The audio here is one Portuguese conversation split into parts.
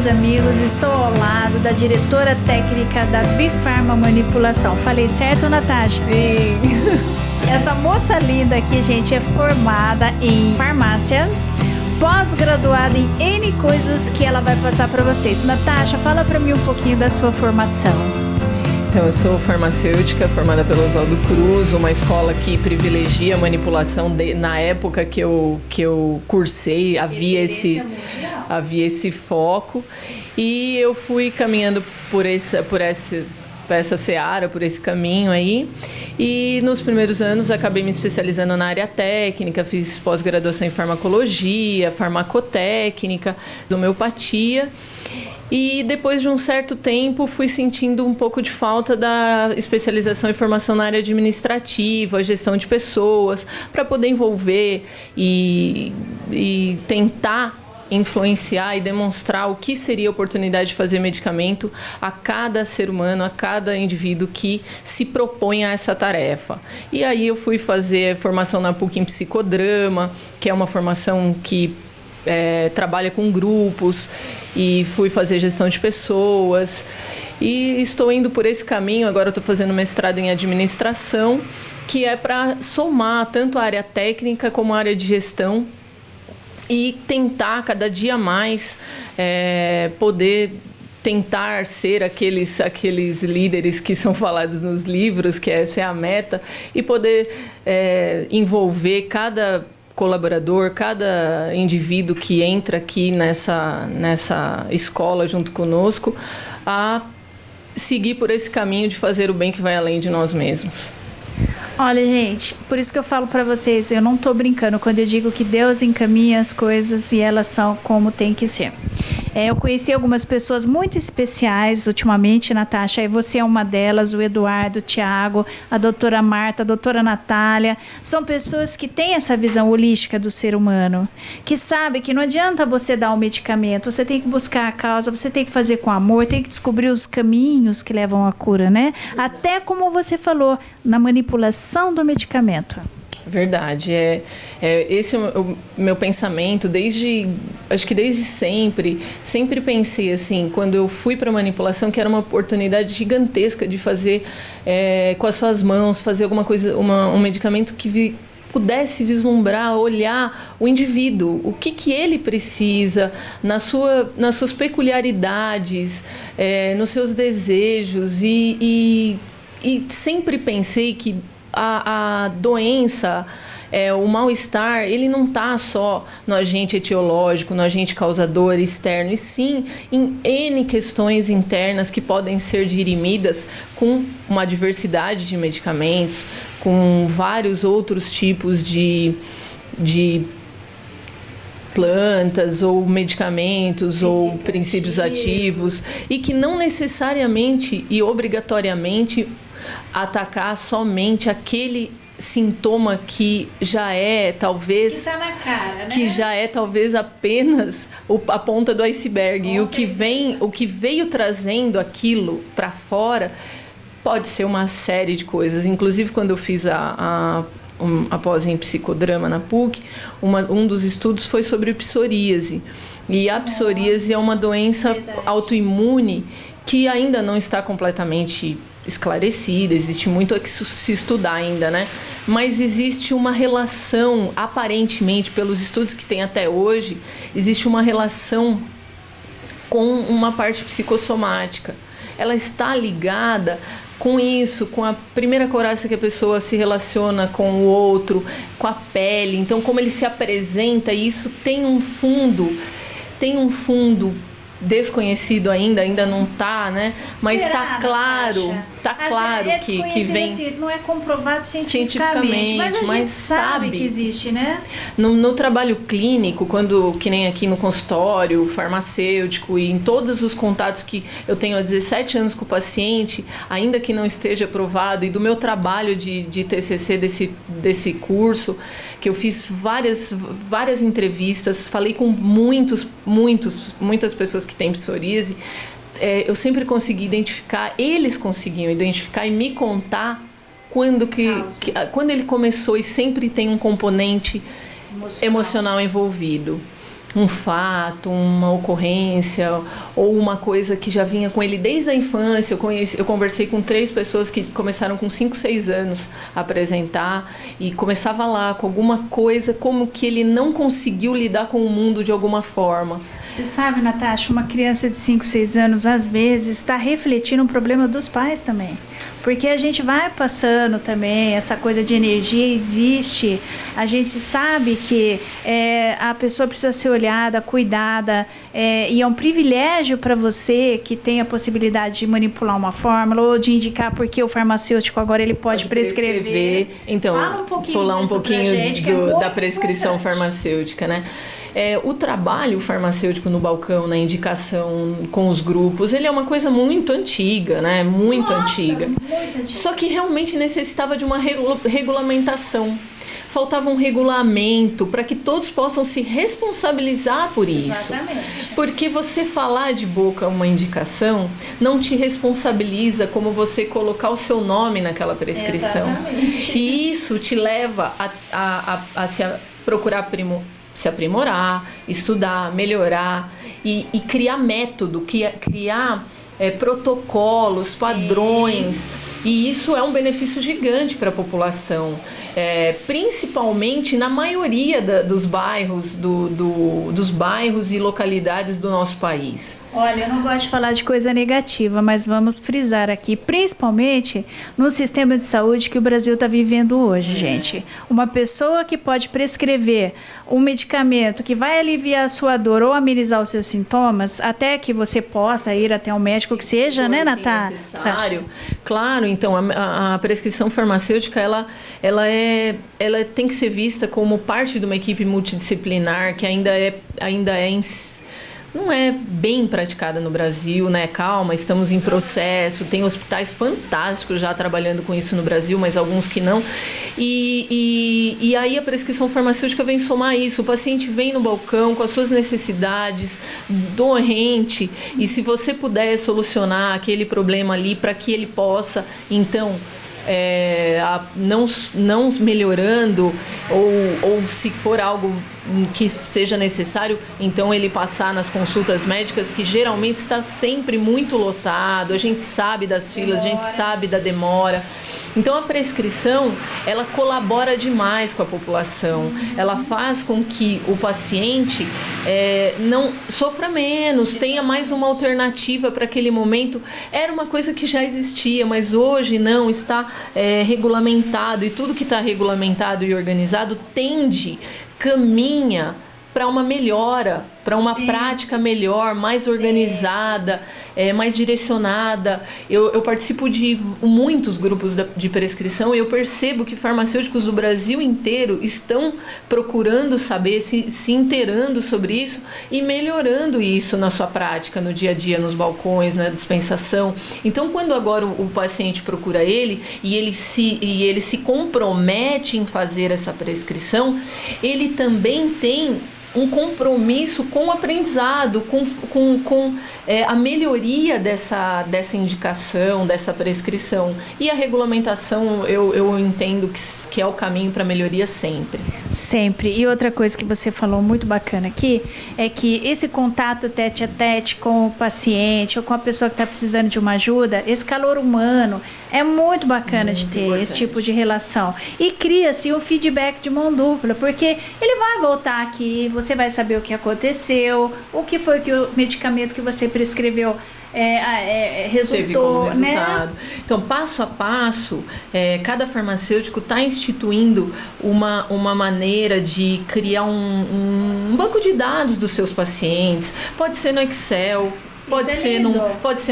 meus amigos, estou ao lado da diretora técnica da Bifarma Manipulação. Falei certo, Natasha? Sim. Essa moça linda aqui, gente, é formada em farmácia, pós-graduada em N coisas que ela vai passar para vocês. Natasha, fala para mim um pouquinho da sua formação. Então, eu sou farmacêutica, formada pelo Oswaldo Cruz, uma escola que privilegia a manipulação. Na época que eu cursei, havia esse foco. E eu fui caminhando por essa seara, por esse caminho aí. E nos primeiros anos acabei me especializando na área técnica, fiz pós-graduação em farmacologia, farmacotécnica, homeopatia. E depois de um certo tempo fui sentindo um pouco de falta da especialização e formação na área administrativa, gestão de pessoas, para poder envolver e tentar influenciar e demonstrar o que seria a oportunidade de fazer medicamento a cada ser humano, a cada indivíduo que se propõe a essa tarefa. E aí eu fui fazer formação na PUC em psicodrama, que é uma formação que trabalha com grupos, e fui fazer gestão de pessoas. E estou indo por esse caminho, agora estou fazendo mestrado em administração, que é para somar tanto a área técnica como a área de gestão e tentar cada dia mais poder tentar ser aqueles líderes que são falados nos livros, que essa é a meta, e poder envolver cada colaborador, cada indivíduo que entra aqui nessa escola junto conosco, a seguir por esse caminho de fazer o bem que vai além de nós mesmos. Olha, gente, por isso que eu falo para vocês, eu não tô brincando quando eu digo que Deus encaminha as coisas e elas são como tem que ser. Eu conheci algumas pessoas muito especiais ultimamente, Natasha, e você é uma delas, o Eduardo, o Tiago, a doutora Marta, a doutora Natália. São pessoas que têm essa visão holística do ser humano, que sabe que não adianta você dar um medicamento, você tem que buscar a causa, você tem que fazer com amor, tem que descobrir os caminhos que levam à cura, né? Até como você falou, na manipulação do medicamento. Verdade, esse é o meu pensamento acho que desde sempre pensei assim, quando eu fui para a manipulação, que era uma oportunidade gigantesca de fazer com as suas mãos, fazer alguma coisa, um medicamento que pudesse vislumbrar, olhar o indivíduo, o que ele precisa, nas suas peculiaridades, nos seus desejos, e sempre pensei que a doença, o mal-estar, ele não está só no agente etiológico, no agente causador externo, e sim em N questões internas que podem ser dirimidas com uma diversidade de medicamentos, com vários outros tipos de plantas ou medicamentos ou princípios ativos, e que não necessariamente e obrigatoriamente atacar somente aquele sintoma que já é talvez que tá na cara, né? Que já é talvez apenas a ponta do iceberg. E o que veio trazendo aquilo para fora pode ser uma série de coisas. Inclusive, quando eu fiz a pós em psicodrama na PUC, um dos estudos foi sobre psoríase. E a psoríase é uma doença autoimune que ainda não está completamente esclarecida, existe muito a que se estudar ainda, né? Mas existe uma relação, aparentemente, pelos estudos que tem até hoje, existe uma relação com uma parte psicossomática. Ela está ligada com isso, com a primeira couraça que a pessoa se relaciona com o outro, com a pele. Então, como ele se apresenta, isso tem um fundo desconhecido ainda não está, né? Mas está claro, que vem. Assim, não é comprovado cientificamente, mas a gente sabe que existe, né? No trabalho clínico, que nem aqui no consultório farmacêutico e em todos os contatos que eu tenho há 17 anos com o paciente, ainda que não esteja aprovado, e do meu trabalho de TCC desse curso, que eu fiz várias entrevistas, falei com muitas pessoas que têm psoríase, eu sempre consegui identificar, eles conseguiam identificar e me contar quando ele começou, e sempre tem um componente emocional envolvido. um fato, uma ocorrência ou uma coisa que já vinha com ele desde a infância. Eu conversei com 3 pessoas que começaram com 5, 6 anos a apresentar e começava lá com alguma coisa como que ele não conseguiu lidar com o mundo de alguma forma. Você sabe, Natasha, uma criança de 5, 6 anos, às vezes, está refletindo um problema dos pais também. Porque a gente vai passando também, essa coisa de energia existe. A gente sabe que a pessoa precisa ser olhada, cuidada, e é um privilégio para você que tem a possibilidade de manipular uma fórmula ou de indicar porque o farmacêutico agora ele pode prescrever. Então, falar um pouquinho da prescrição farmacêutica, né? O trabalho farmacêutico no balcão, na indicação com os grupos, ele é uma coisa muito antiga, né? Muito antiga. Só que realmente necessitava de uma regulamentação. Faltava um regulamento para que todos possam se responsabilizar por isso. Exatamente. Porque você falar de boca uma indicação não te responsabiliza como você colocar o seu nome naquela prescrição. Exatamente. E isso te leva a procurar se aprimorar, estudar, melhorar e criar método, criar protocolos, padrões. Sim. E isso é um benefício gigante para a população, principalmente na maioria dos bairros, dos bairros e localidades do nosso país. Olha, eu não gosto de falar de coisa negativa, mas vamos frisar aqui, principalmente no sistema de saúde que o Brasil está vivendo hoje, gente. Uma pessoa que pode prescrever um medicamento que vai aliviar a sua dor ou amenizar os seus sintomas, até que você possa ir até um médico que seja, né, Natália? Necessário. Claro, então a prescrição farmacêutica ela tem que ser vista como parte de uma equipe multidisciplinar que não é bem praticada no Brasil, né? Calma, estamos em processo, tem hospitais fantásticos já trabalhando com isso no Brasil, mas alguns que não. E aí a prescrição farmacêutica vem somar isso. O paciente vem no balcão com as suas necessidades, doente, e se você puder solucionar aquele problema ali para que ele possa, então, não melhorando ou se for algo que seja necessário, então ele passar nas consultas médicas, que geralmente está sempre muito lotado, a gente sabe das filas, a gente sabe da demora. Então a prescrição, ela colabora demais com a população, ela faz com que o paciente não sofra menos, tenha mais uma alternativa para aquele momento. Era uma coisa que já existia, mas hoje não, está regulamentado, e tudo que está regulamentado e organizado caminha para uma melhora, para uma Sim. prática melhor, mais organizada, mais direcionada. Eu participo de muitos grupos de prescrição e eu percebo que farmacêuticos do Brasil inteiro estão procurando saber, se inteirando sobre isso e melhorando isso na sua prática, no dia a dia, nos balcões, na dispensação. Então, quando agora o paciente procura ele e ele se compromete em fazer essa prescrição, ele também tem um compromisso com o aprendizado, com a melhoria dessa indicação, dessa prescrição. E a regulamentação, eu entendo que é o caminho para a melhoria sempre. Sempre. E outra coisa que você falou muito bacana aqui, é que esse contato tete a tete com o paciente ou com a pessoa que está precisando de uma ajuda, esse calor humano, é muito bacana muito de ter importante. Esse tipo de relação. E cria-se um feedback de mão dupla, porque ele vai voltar aqui, você vai saber o que aconteceu, o que foi que o medicamento que você prescreveu resultou, teve como resultado. Né? Então, passo a passo, cada farmacêutico está instituindo uma maneira de criar um banco de dados dos seus pacientes. Pode ser no Excel, pode ser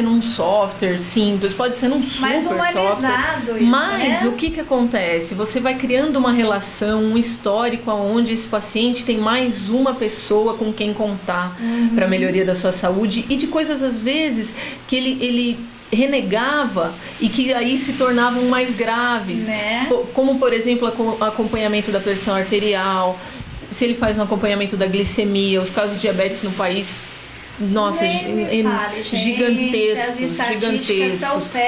num software simples, pode ser num super software. Isso, mas o que acontece? Você vai criando uma relação, um histórico onde esse paciente tem mais uma pessoa com quem contar para a melhoria da sua saúde e de coisas às vezes que ele renegava e que aí se tornavam mais graves, né? Como por exemplo o acompanhamento da pressão arterial, se ele faz um acompanhamento da glicemia. Os casos de diabetes no país nossa, gigantescos,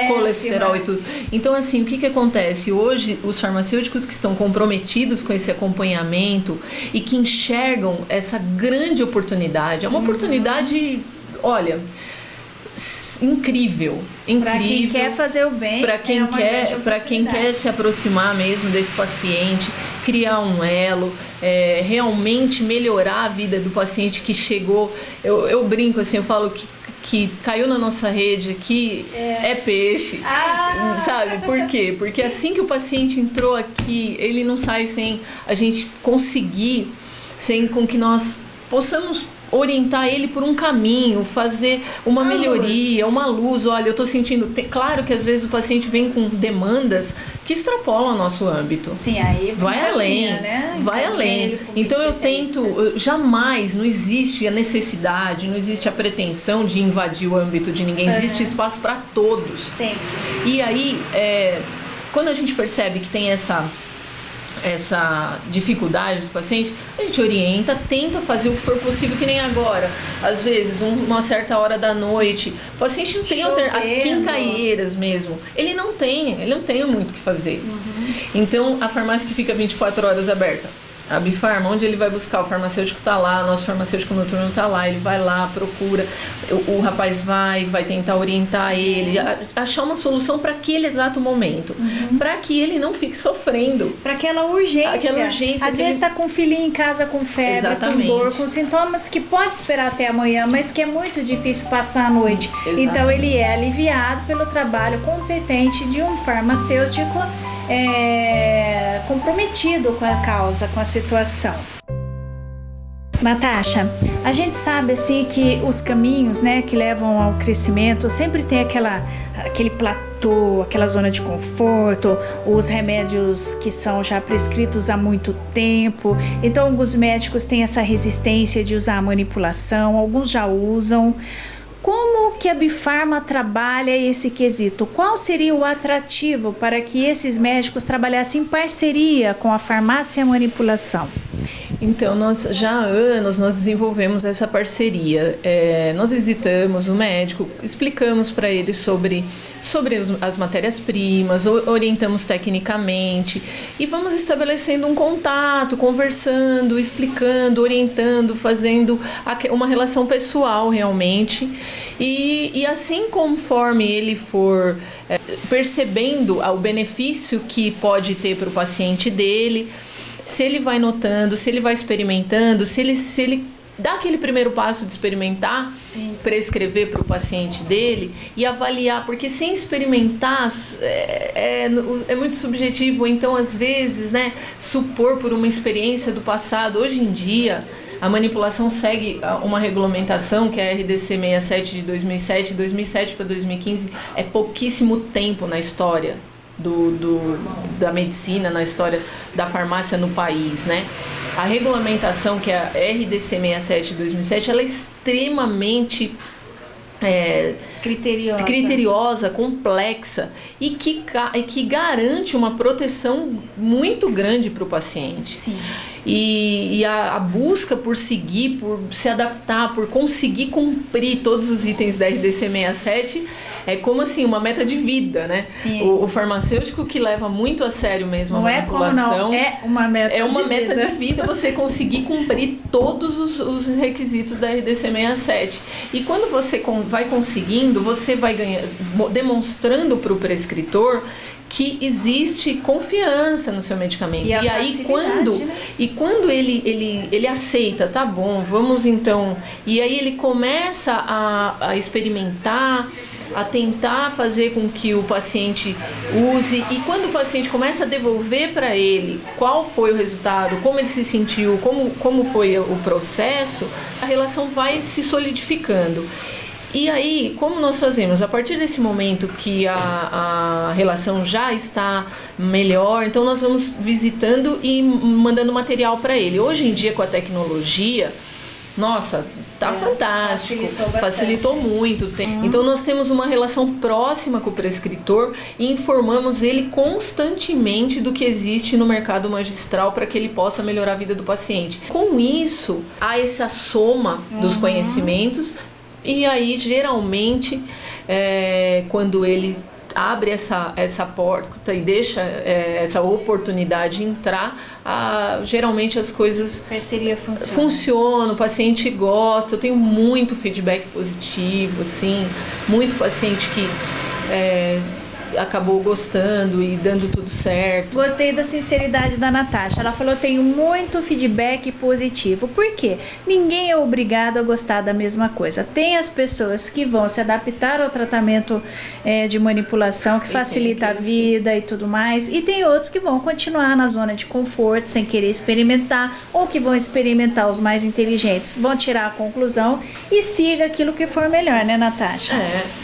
colesterol e tudo. Então, assim, o que acontece? Hoje, os farmacêuticos que estão comprometidos com esse acompanhamento e que enxergam essa grande oportunidade, é uma oportunidade, olha, incrível. Para quem quer fazer o bem, para quem quer se aproximar mesmo desse paciente, criar um elo, realmente melhorar a vida do paciente que chegou. Eu brinco assim, eu falo que caiu na nossa rede aqui é peixe, sabe? Por quê? Porque assim que o paciente entrou aqui, ele não sai sem a gente conseguir, sem com que nós possamos orientar ele por um caminho, fazer uma melhoria, uma luz. Olha, eu estou sentindo... Claro que às vezes o paciente vem com demandas que extrapolam o nosso âmbito. Sim, aí vai além, né? Vai além. Então eu tento... Jamais, não existe a necessidade, não existe a pretensão de invadir o âmbito de ninguém. Existe espaço para todos. Sempre. E aí, quando a gente percebe que tem essa dificuldade do paciente, a gente orienta, tenta fazer o que for possível, que nem agora. Às vezes, uma certa hora da noite, o paciente não tem alternativa. Aqui em Caieiras mesmo, ele não tem muito o que fazer. Então, a farmácia que fica 24 horas aberta, a Bifarma, onde ele vai buscar? O farmacêutico está lá, nosso farmacêutico noturno está lá, ele vai lá, procura, o rapaz vai tentar orientar ele, achar uma solução para aquele exato momento, para que ele não fique sofrendo. Para aquela urgência. Às vezes está com um filhinho em casa com febre, com dor, com sintomas que pode esperar até amanhã, mas que é muito difícil passar a noite. Exatamente. Então ele é aliviado pelo trabalho competente de um farmacêutico comprometido com a causa, com a situação. Natasha, a gente sabe assim que os caminhos, né, que levam ao crescimento sempre tem aquele platô, aquela zona de conforto, os remédios que são já prescritos há muito tempo. Então alguns médicos têm essa resistência de usar a manipulação, alguns já usam. Como que a Bifarma trabalha esse quesito? Qual seria o atrativo para que esses médicos trabalhassem em parceria com a farmácia e a manipulação? Então, nós já há anos nós desenvolvemos essa parceria. Nós visitamos o médico, explicamos para ele sobre as matérias-primas, orientamos tecnicamente e vamos estabelecendo um contato, conversando, explicando, orientando, fazendo uma relação pessoal realmente. E assim conforme ele for percebendo o benefício que pode ter para o paciente dele, se ele vai notando, se ele vai experimentando, se ele dá aquele primeiro passo de experimentar, prescrever para o paciente dele e avaliar, porque sem experimentar é muito subjetivo. Então, às vezes, né, supor por uma experiência do passado. Hoje em dia, a manipulação segue uma regulamentação que é a RDC 67 de 2007, 2007 para 2015, é pouquíssimo tempo na história da medicina, na história da farmácia no país, né? A regulamentação, que é a RDC 67 de 2007, ela é extremamente criteriosa, complexa e que garante uma proteção muito grande para o paciente. Sim. E a busca por seguir, por se adaptar, por conseguir cumprir todos os itens da RDC 67 é como assim, uma meta de vida, né? O farmacêutico que leva muito a sério mesmo a manipulação. É uma meta de vida você conseguir cumprir todos os requisitos da RDC 67. E quando você vai conseguindo, você vai demonstrando para o prescritor que existe confiança no seu medicamento. E aí quando ele aceita, tá bom, vamos então. E aí ele começa a experimentar, a tentar fazer com que o paciente use, e quando o paciente começa a devolver para ele qual foi o resultado, como ele se sentiu, como foi o processo, a relação vai se solidificando. E aí, como nós fazemos? A partir desse momento que a relação já está melhor, então nós vamos visitando e mandando material para ele. Hoje em dia, com a tecnologia, nossa, tá fantástico, facilitou muito. Então nós temos uma relação próxima com o prescritor e informamos ele constantemente do que existe no mercado magistral para que ele possa melhorar a vida do paciente. Com isso, há essa soma dos conhecimentos E aí, geralmente, quando ele abre essa porta e deixa essa oportunidade entrar, geralmente as coisas funcionam, o paciente gosta. Eu tenho muito feedback positivo, assim, muito paciente que acabou gostando e dando tudo certo. Gostei da sinceridade da Natasha. Ela falou: tenho muito feedback positivo. Por quê? Ninguém é obrigado a gostar da mesma coisa. Tem as pessoas que vão se adaptar ao tratamento de manipulação, que facilita a vida e tudo mais, e tem outros que vão continuar na zona de conforto, sem querer experimentar, ou que vão experimentar. Os mais inteligentes vão tirar a conclusão e siga aquilo que for melhor, né, Natasha?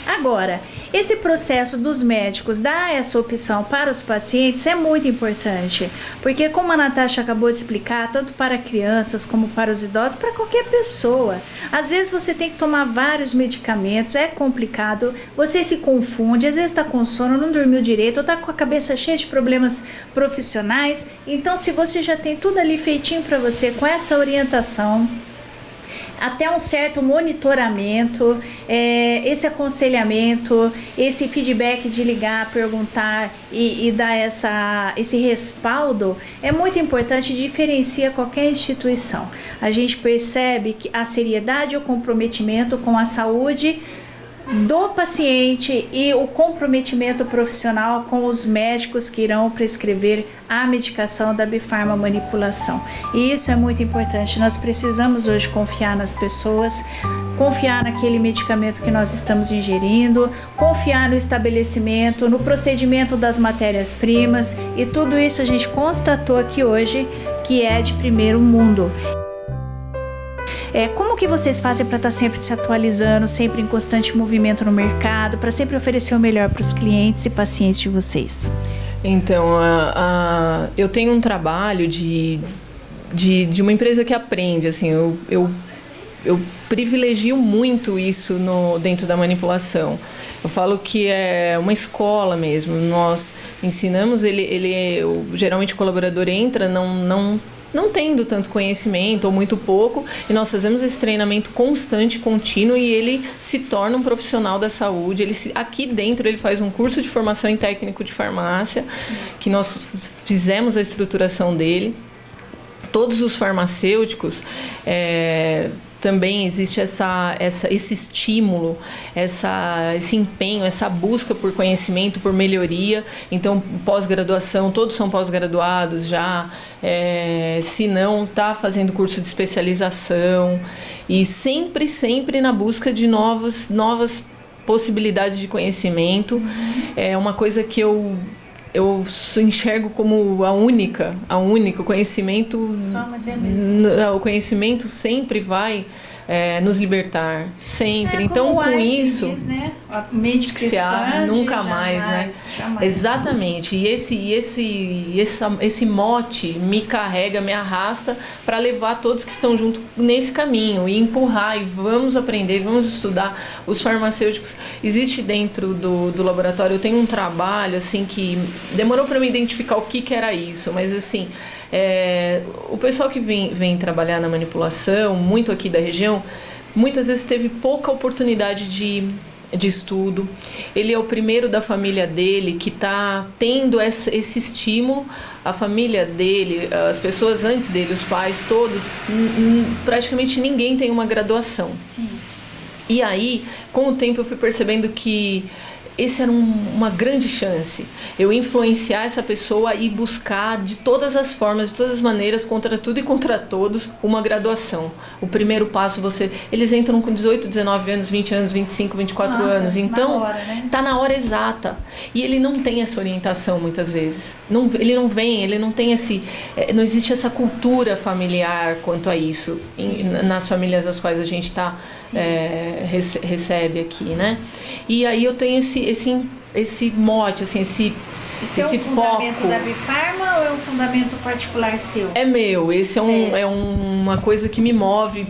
Agora, esse processo dos médicos dar essa opção para os pacientes é muito importante, porque, como a Natasha acabou de explicar, tanto para crianças como para os idosos, para qualquer pessoa, às vezes você tem que tomar vários medicamentos, é complicado, você se confunde, às vezes está com sono, não dormiu direito, ou está com a cabeça cheia de problemas profissionais. Então, se você já tem tudo ali feitinho para você, com essa orientação, até um certo monitoramento, esse aconselhamento, esse feedback de ligar, perguntar e dar esse respaldo, é muito importante, diferencia qualquer instituição. A gente percebe que a seriedade e o comprometimento com a saúde do paciente e o comprometimento profissional com os médicos que irão prescrever a medicação da Bifarma Manipulação. E isso é muito importante. Nós precisamos hoje confiar nas pessoas, confiar naquele medicamento que nós estamos ingerindo, confiar no estabelecimento, no procedimento das matérias-primas, e tudo isso a gente constatou aqui hoje que é de primeiro mundo. Como que vocês fazem para estar sempre se atualizando, sempre em constante movimento no mercado, para sempre oferecer o melhor para os clientes e pacientes de vocês? Então, eu tenho um trabalho de uma empresa que aprende, assim, eu privilegio muito isso dentro da manipulação. Eu falo que é uma escola mesmo. Nós ensinamos, geralmente o colaborador entra, não tendo tanto conhecimento ou muito pouco, e nós fazemos esse treinamento constante, contínuo, e ele se torna um profissional da saúde. Aqui dentro ele faz um curso de formação em técnico de farmácia, que nós fizemos a estruturação dele. Todos os farmacêuticos, também existe esse estímulo, esse empenho, essa busca por conhecimento, por melhoria. Então, pós-graduação, todos são pós-graduados já, se não, está fazendo curso de especialização, e sempre, sempre na busca de novas possibilidades de conhecimento. É uma coisa que eu enxergo como a única, o conhecimento. O conhecimento sempre vai nos libertar, sempre. Então, com isso, diz, né? A mente que se expande, nunca mais, né? Jamais. Exatamente. E esse mote me carrega, me arrasta para levar todos que estão junto nesse caminho e empurrar, e vamos aprender, vamos estudar. Os farmacêuticos, existe dentro do laboratório, eu tenho um trabalho assim que demorou para me identificar o que era isso, mas assim, o pessoal que vem trabalhar na manipulação, muito aqui da região, muitas vezes teve pouca oportunidade de estudo. Ele é o primeiro da família dele que está tendo esse estímulo. A família dele, as pessoas antes dele, os pais todos, praticamente ninguém tem uma graduação. Sim. E aí, com o tempo, eu fui percebendo que esse era uma grande chance, eu influenciar essa pessoa e buscar de todas as formas, de todas as maneiras, contra tudo e contra todos, uma graduação. O primeiro passo, eles entram com 18, 19 anos, 20 anos, 25, 24 anos, então tá na hora exata. E ele não tem essa orientação muitas vezes. Ele não tem não existe essa cultura familiar quanto a isso, nas famílias das quais a gente recebe aqui, né? E aí eu tenho esse mote, assim, esse é um foco. Fundamento da Bifarma ou é um fundamento particular seu? É meu, esse é uma coisa que me move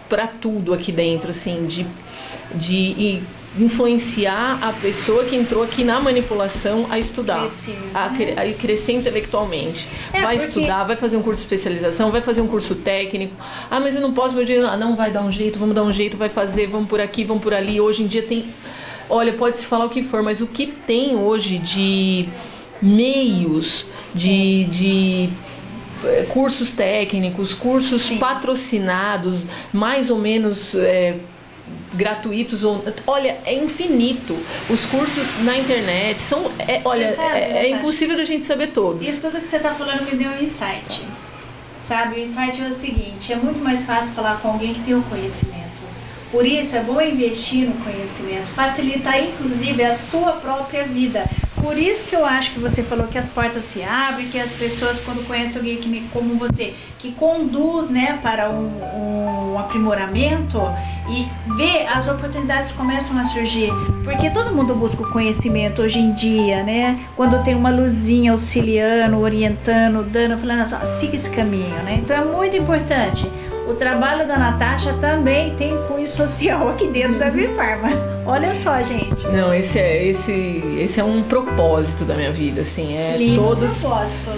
para tudo aqui dentro, assim, de influenciar a pessoa que entrou aqui na manipulação a estudar, a crescer intelectualmente. Vai estudar, vai fazer um curso de especialização, vai fazer um curso técnico. Ah, mas eu não posso, meu dinheiro. Ah, não, vai dar um jeito, vamos dar um jeito, vai fazer, vamos por aqui, vamos por ali. Hoje em dia tem... Olha, pode-se falar o que for, mas o que tem hoje de meios, de cursos técnicos, cursos patrocinados, mais ou menos... gratuitos, olha, é infinito. Os cursos na internet são, é impossível da gente saber todos. Isso tudo que você está falando me deu um insight, sabe? O insight é o seguinte: é muito mais fácil falar com alguém que tem o conhecimento. Por isso é bom investir no conhecimento, facilitar inclusive a sua própria vida. Por isso que eu acho que você falou que as portas se abrem, que as pessoas, quando conhecem alguém como você, que conduz, né, para um aprimoramento, e vê, as oportunidades começam a surgir. Porque todo mundo busca o conhecimento hoje em dia, né? Quando tem uma luzinha auxiliando, orientando, dando, falando assim, siga esse caminho, né? Então é muito importante. O trabalho da Natasha também tem cunho social aqui dentro da Bifarma. Olha só, gente. Não, esse é um propósito da minha vida, assim. Lindo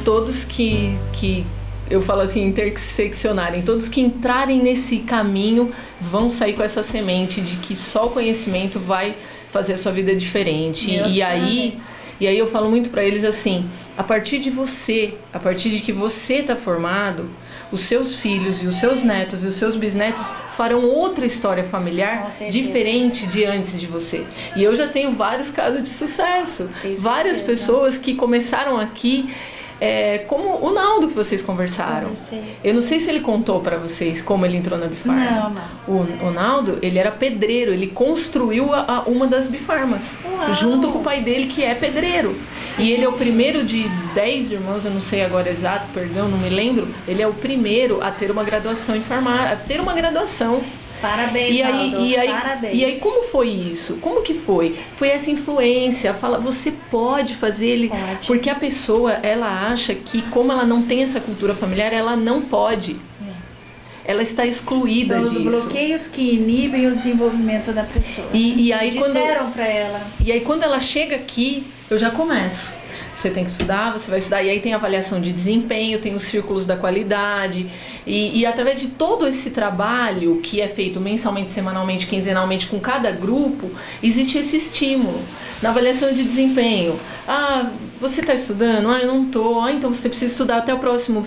todos que eu falo assim, interseccionarem, todos que entrarem nesse caminho vão sair com essa semente de que só o conhecimento vai fazer a sua vida diferente. E aí eu falo muito para eles assim, a partir de que você está formado, os seus filhos e os seus netos e os seus bisnetos farão outra história familiar diferente de antes de você. E eu já tenho vários casos de sucesso. Várias pessoas que começaram aqui, como o Naldo que vocês conversaram. Eu não sei se ele contou para vocês como ele entrou na Bifarma. Não. O Naldo, ele era pedreiro, ele construiu uma das Bifarmas, junto com o pai dele, que é pedreiro. E ele é o primeiro de 10 irmãos, eu não sei agora exato, perdão, não me lembro. Ele é o primeiro a ter uma graduação em farmácia, a ter uma graduação. Parabéns, Naldo. Parabéns. E aí, como foi isso? Como que foi? Foi essa influência, fala, você pode fazer ele, porque a pessoa, ela acha que como ela não tem essa cultura familiar, ela não pode. Ela está excluída disso. São os bloqueios que inibem o desenvolvimento da pessoa. E aí, disseram para ela. E aí, quando ela chega aqui, eu já começo. Você tem que estudar, você vai estudar. E aí tem avaliação de desempenho, tem os círculos da qualidade. E através de todo esse trabalho que é feito mensalmente, semanalmente, quinzenalmente com cada grupo, existe esse estímulo. Na avaliação de desempenho. Ah, você está estudando? Ah, eu não estou. Ah, então você precisa estudar até a próxima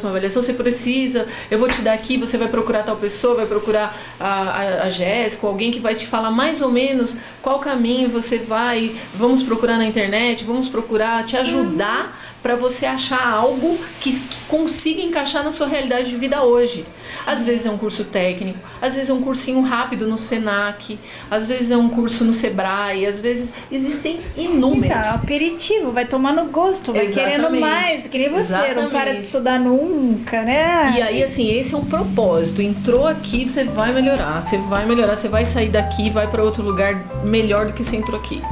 avaliação. Você precisa, eu vou te dar aqui, você vai procurar tal pessoa, vai procurar a Jéssica, alguém que vai te falar mais ou menos qual caminho você vai. Vamos procurar na internet, vamos procurar te ajudar para você achar algo que consiga encaixar na sua realidade de vida hoje. Às vezes é um curso técnico, às vezes é um cursinho rápido no Senac, às vezes é um curso no Sebrae, às vezes existem inúmeros. Então, aperitivo, vai tomando gosto, vai querendo mais, que nem você, não para de estudar nunca, né? E aí, assim, esse é um propósito. Entrou aqui, você vai melhorar, você vai sair daqui e vai para outro lugar melhor do que você entrou aqui.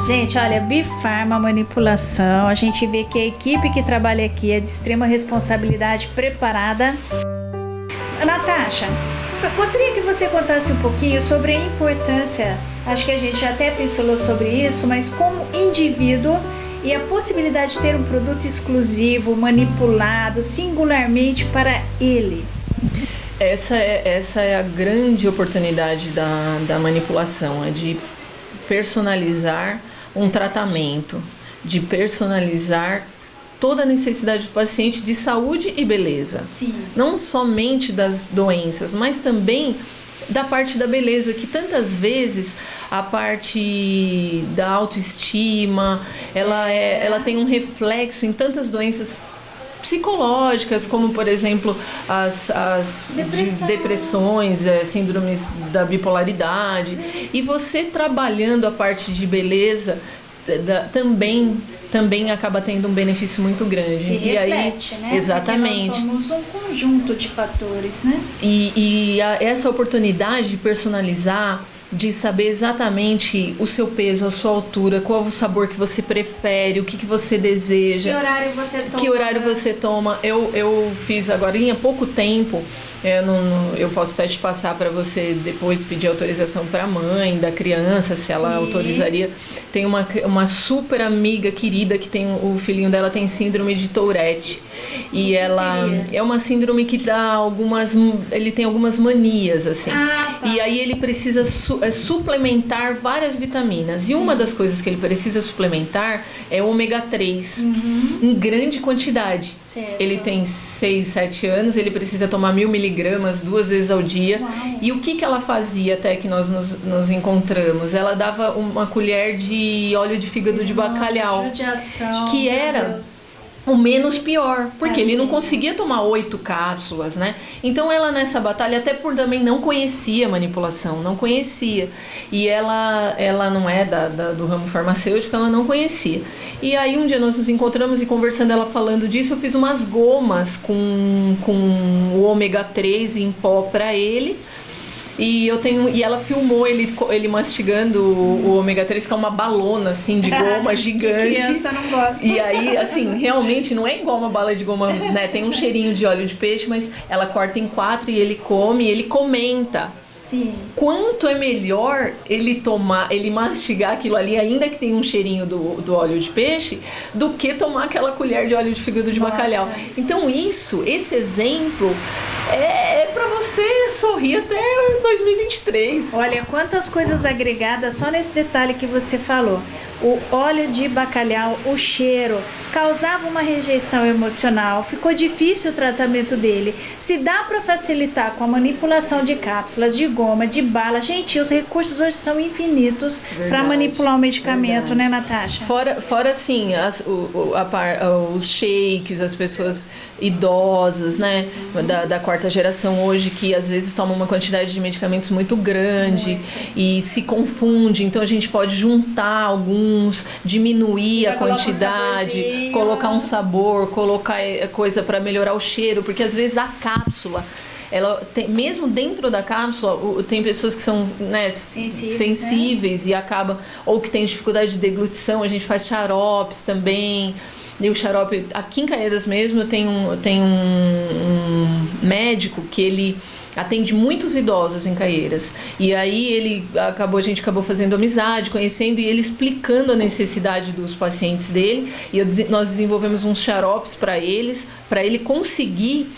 Gente, olha, Bifarma Manipulação, a gente vê que a equipe que trabalha aqui é de extrema responsabilidade, preparada. Natasha, gostaria que você contasse um pouquinho sobre a importância, acho que a gente já até pensou sobre isso, mas como indivíduo e a possibilidade de ter um produto exclusivo, manipulado singularmente para ele. Essa é a grande oportunidade da manipulação, é de personalizar um tratamento, de personalizar toda a necessidade do paciente de saúde e beleza. Sim. Não somente das doenças, mas também da parte da beleza, que tantas vezes a parte da autoestima, ela tem um reflexo em tantas doenças psicológicas, como por exemplo as depressões, síndromes da bipolaridade. E você trabalhando a parte de beleza também acaba tendo um benefício muito grande. Se reflete, né? Exatamente. Porque nós somos um conjunto de fatores, né? Essa oportunidade de personalizar, de saber exatamente o seu peso, a sua altura, qual o sabor que você prefere, o que você deseja. Que horário você toma? Que horário você toma. Eu fiz agora há pouco tempo, eu posso até te passar para você depois pedir autorização para a mãe da criança, se ela autorizaria. Tem uma super amiga querida que tem o filhinho dela tem síndrome de Tourette. E ela é uma síndrome que dá ele tem algumas manias, assim. E aí ele precisa suplementar várias vitaminas. E uma das coisas que ele precisa suplementar é o ômega 3, em grande quantidade. Certo. Ele tem 6, 7 anos, ele precisa tomar 1000 miligramas 2 vezes ao dia. Uau. E o que ela fazia até que nós nos encontramos? Ela dava uma colher de óleo de fígado de bacalhau, judiação, que era Deus. o menos pior, porque ele não Tadinha. conseguia tomar 8 cápsulas, né? Então ela nessa batalha, até por também não conhecia manipulação, não conhecia. E ela não é do ramo farmacêutico, ela não conhecia. E aí um dia nós nos encontramos e conversando, ela falando disso, eu fiz umas gomas com o ômega 3 em pó para ele. E ela filmou ele mastigando o ômega 3, que é uma balona assim de goma gigante. Criança não gosta. E aí, assim, realmente não é igual uma bala de goma, né? Tem um cheirinho de óleo de peixe, mas ela corta em 4 e ele come, e ele comenta. Sim. Quanto é melhor ele mastigar aquilo ali, ainda que tenha um cheirinho do óleo de peixe, do que tomar aquela colher de óleo de fígado de bacalhau. Então esse exemplo é para você sorrir até 2023. Olha, quantas coisas agregadas só nesse detalhe que você falou. O óleo de bacalhau, o cheiro, causava uma rejeição emocional, ficou difícil o tratamento dele. Se dá para facilitar com a manipulação de cápsulas, de goma, de bala, gente, os recursos hoje são infinitos para manipular o medicamento, né, Natasha? Fora assim, os shakes, as pessoas idosas, né, da quarta geração hoje, que às vezes tomam uma quantidade de medicamentos muito grande e se confunde. Então a gente pode juntar alguns, diminuir a quantidade, colocar um sabor, colocar coisa para melhorar o cheiro, porque às vezes a cápsula, mesmo dentro da cápsula, tem pessoas que são, né, sensíveis, né? E acaba, ou que tem dificuldade de deglutição. A gente faz xaropes também. E o xarope, aqui em Caieiras mesmo, tem um médico que ele atende muitos idosos em Caieiras. E aí a gente acabou fazendo amizade, conhecendo, e ele explicando a necessidade dos pacientes dele. E nós desenvolvemos uns xaropes para ele conseguir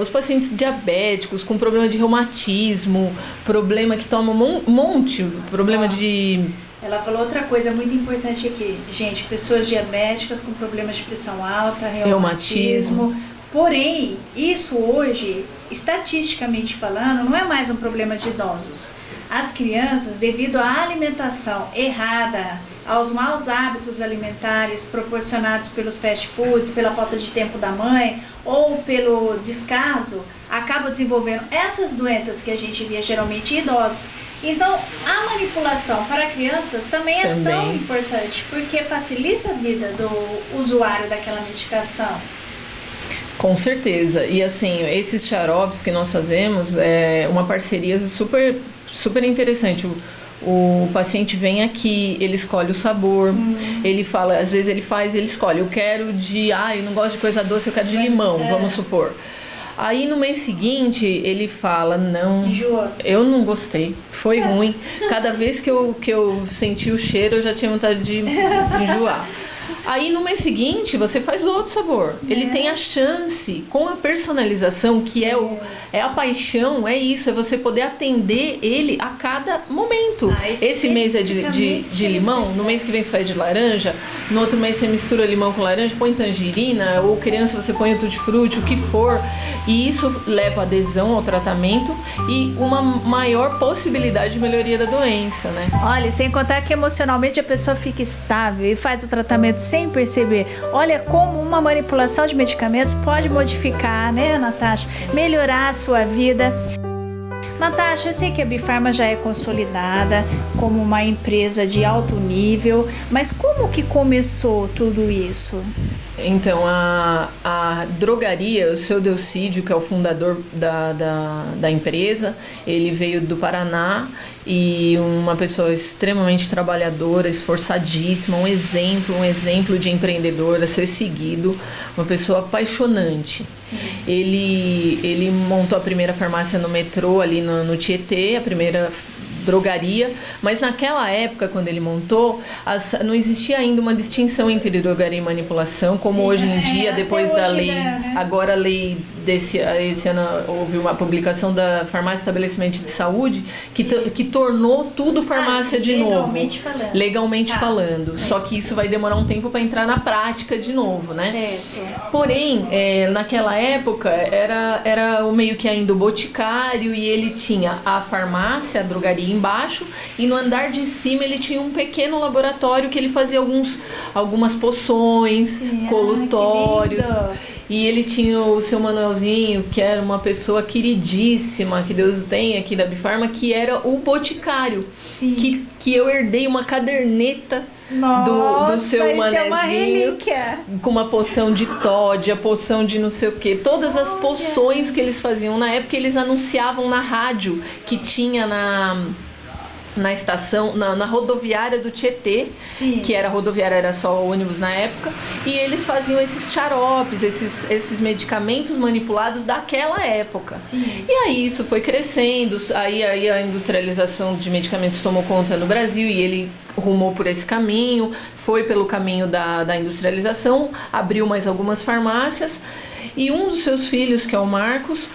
os pacientes diabéticos, com problema de reumatismo, problema que toma um monte, problema de... Ela falou outra coisa muito importante aqui, gente, pessoas diabéticas com problemas de pressão alta, reumatismo. Porém, isso hoje, estatisticamente falando, não é mais um problema de idosos. As crianças, devido à alimentação errada, aos maus hábitos alimentares proporcionados pelos fast foods, pela falta de tempo da mãe ou pelo descaso, acabam desenvolvendo essas doenças que a gente via geralmente em idosos. Então, a manipulação para crianças também é tão importante, porque facilita a vida do usuário daquela medicação. Com certeza. E assim, esses xaropes que nós fazemos é uma parceria super, super interessante. O paciente vem aqui, ele escolhe o sabor, ele fala, às vezes ele escolhe, eu quero eu não gosto de coisa doce, eu quero de limão, vamos supor. Aí no mês seguinte ele fala, não, eu não gostei, foi ruim. Cada vez que eu senti o cheiro eu já tinha vontade de enjoar. Aí no mês seguinte você faz outro sabor. Ele tem a chance, com a personalização, que é a paixão, é isso, é você poder atender ele a cada momento. Esse mês é de limão, no mês que vem você faz de laranja, no outro mês você mistura limão com laranja, põe tangerina, ou criança você põe o tutti-frutti, o que for. E isso leva adesão ao tratamento e uma maior possibilidade de melhoria da doença, né? Olha, sem contar que emocionalmente a pessoa fica estável e faz o tratamento sem perceber. Olha como uma manipulação de medicamentos pode modificar, né, Natasha? Melhorar a sua vida. Natasha, eu sei que a Bifarma já é consolidada como uma empresa de alto nível, mas como que começou tudo isso? Então, a drogaria, o seu Delcídio, que é o fundador da empresa, ele veio do Paraná e uma pessoa extremamente trabalhadora, esforçadíssima, um exemplo de empreendedor a ser seguido, uma pessoa apaixonante. Ele montou a primeira farmácia no metrô, ali no Tietê, a primeira drogaria, mas naquela época, quando ele montou, não existia ainda uma distinção entre drogaria e manipulação, como hoje em dia, depois da lei, agora a lei esse ano houve uma publicação da farmácia estabelecimento de saúde que tornou tudo farmácia de novo, legalmente falando. Só que isso vai demorar um tempo para entrar na prática de novo, né? Certo. Porém, naquela época era o meio que ainda o boticário, e ele tinha a farmácia, a drogaria embaixo, e no andar de cima ele tinha um pequeno laboratório que ele fazia algumas poções, colutórios. E ele tinha o seu Manuelzinho, que era uma pessoa queridíssima, que Deus tenha aqui da Bifarma, que era o boticário. Que eu herdei uma caderneta do seu Manezinho, com uma poção de Todd, a poção de não sei o que. Todas as poções que eles faziam na época, eles anunciavam na rádio que tinha na estação, na rodoviária do Tietê, que era rodoviária, era só ônibus na época, e eles faziam esses xaropes, esses medicamentos manipulados daquela época. E aí isso foi crescendo, aí a industrialização de medicamentos tomou conta no Brasil, e ele rumou por esse caminho, foi pelo caminho da industrialização, abriu mais algumas farmácias, e um dos seus filhos, que é o Marcos,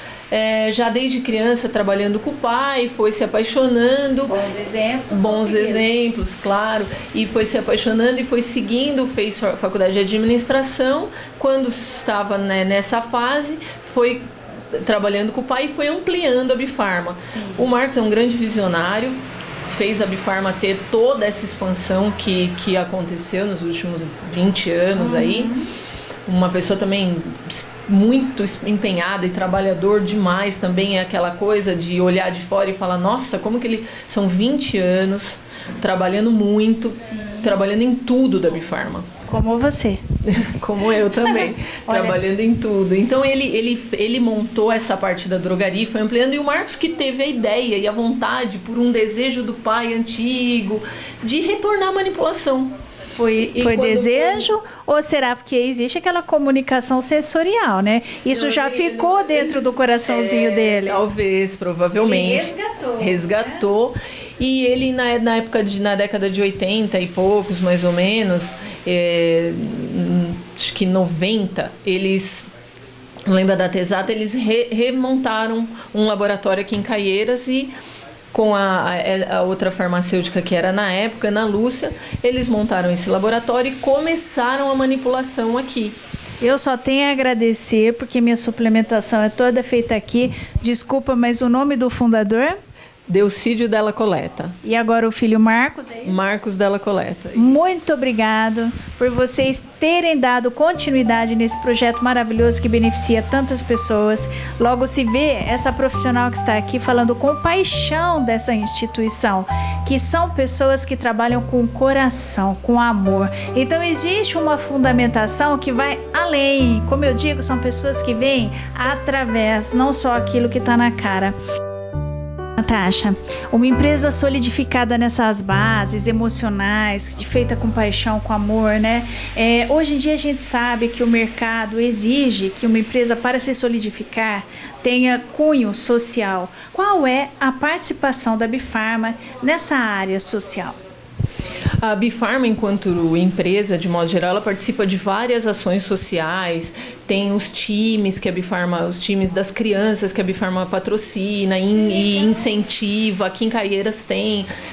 já desde criança trabalhando com o pai, foi se apaixonando. Bons exemplos, claro. E foi se apaixonando e foi seguindo, fez faculdade de administração. Quando estava nessa fase, foi trabalhando com o pai e foi ampliando a Bifarma. O Marcos é um grande visionário, fez a Bifarma ter toda essa expansão que aconteceu nos últimos 20 anos aí. Uma pessoa também muito empenhada e trabalhador demais, também é aquela coisa de olhar de fora e falar, nossa, como que ele... São 20 anos trabalhando muito, trabalhando em tudo da Bifarma. Como você. Como eu também, trabalhando em tudo. Então ele montou essa parte da drogaria e foi ampliando, e o Marcos que teve a ideia e a vontade, por um desejo do pai antigo, de retornar à manipulação. Foi desejo ou será porque existe aquela comunicação sensorial, né? Isso já ficou dentro do coraçãozinho dele. Talvez, provavelmente. Ele resgatou. Né? E ele na década de 80 e poucos, mais ou menos, acho que 90, eles... Não lembro a data exata, eles remontaram um laboratório aqui em Caieiras e... Com a outra farmacêutica que era na época, Ana Lúcia, eles montaram esse laboratório e começaram a manipulação aqui. Eu só tenho a agradecer, porque minha suplementação é toda feita aqui. Desculpa, mas o nome do fundador? Delcídio Della Coleta. E agora o filho Marcos, é isso? Marcos Della Coleta. Muito obrigado por vocês terem dado continuidade nesse projeto maravilhoso que beneficia tantas pessoas. Logo se vê essa profissional que está aqui falando com paixão dessa instituição, que são pessoas que trabalham com coração, com amor. Então existe uma fundamentação que vai além. Como eu digo, são pessoas que vêm através, não só aquilo que está na cara. Natasha, uma empresa solidificada nessas bases emocionais, feita com paixão, com amor, né? Hoje em dia a gente sabe que o mercado exige que uma empresa, para se solidificar, tenha cunho social. Qual é a participação da Bifarma nessa área social? A Bifarma, enquanto empresa, de modo geral, ela participa de várias ações sociais, tem os times que a Bifarma, os times das crianças que a Bifarma patrocina e incentiva. Aqui em Caieiras